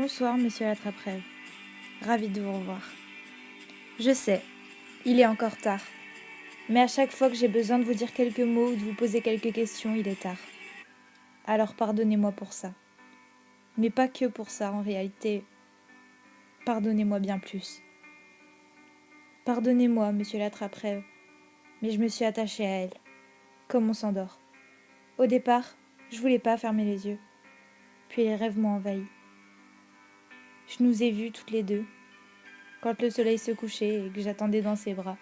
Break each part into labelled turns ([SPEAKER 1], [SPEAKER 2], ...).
[SPEAKER 1] Bonsoir, monsieur Latraprève. Ravi de vous revoir. Je sais, il est encore tard. Mais à chaque fois que j'ai besoin de vous dire quelques mots ou de vous poser quelques questions, il est tard. Alors pardonnez-moi pour ça. Mais pas que pour ça, en réalité. Pardonnez-moi bien plus. Pardonnez-moi, monsieur Latraprève, mais je me suis attachée à elle, comme on s'endort. Au départ, je voulais pas fermer les yeux. Puis les rêves m'ont envahi. Je nous ai vus toutes les deux, quand le soleil se couchait et que j'attendais dans ses bras.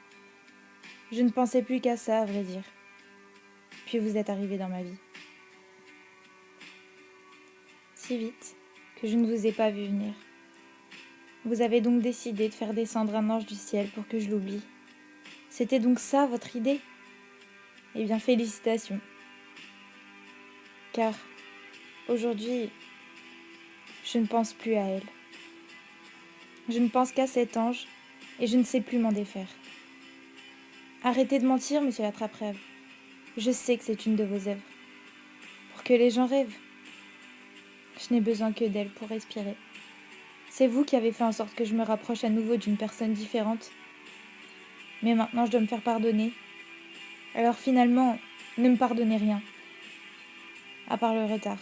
[SPEAKER 1] Je ne pensais plus qu'à ça, à vrai dire. Puis vous êtes arrivé dans ma vie. Si vite que je ne vous ai pas vu venir. Vous avez donc décidé de faire descendre un ange du ciel pour que je l'oublie. C'était donc ça votre idée? Eh bien, félicitations. Car aujourd'hui, je ne pense plus à elle. Je ne pense qu'à cet ange et je ne sais plus m'en défaire. Arrêtez de mentir, monsieur Latraprève. Je sais que c'est une de vos œuvres. Pour que les gens rêvent. Je n'ai besoin que d'elle pour respirer. C'est vous qui avez fait en sorte que je me rapproche à nouveau d'une personne différente. Mais maintenant, je dois me faire pardonner. Alors finalement, ne me pardonnez rien. À part le retard.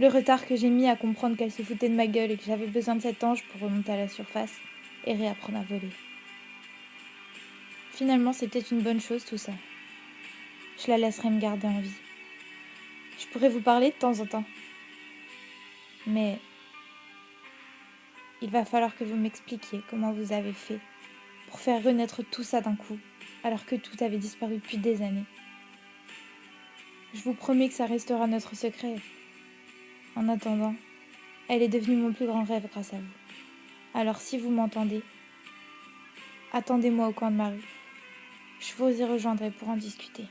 [SPEAKER 1] Le retard que j'ai mis à comprendre qu'elle se foutait de ma gueule et que j'avais besoin de cet ange pour remonter à la surface et réapprendre à voler. Finalement, c'était une bonne chose tout ça. Je la laisserai me garder en vie. Je pourrais vous parler de temps en temps. Mais il va falloir que vous m'expliquiez comment vous avez fait pour faire renaître tout ça d'un coup, alors que tout avait disparu depuis des années. Je vous promets que ça restera notre secret. En attendant, elle est devenue mon plus grand rêve grâce à vous. Alors si vous m'entendez, attendez-moi au coin de ma rue. Je vous y rejoindrai pour en discuter.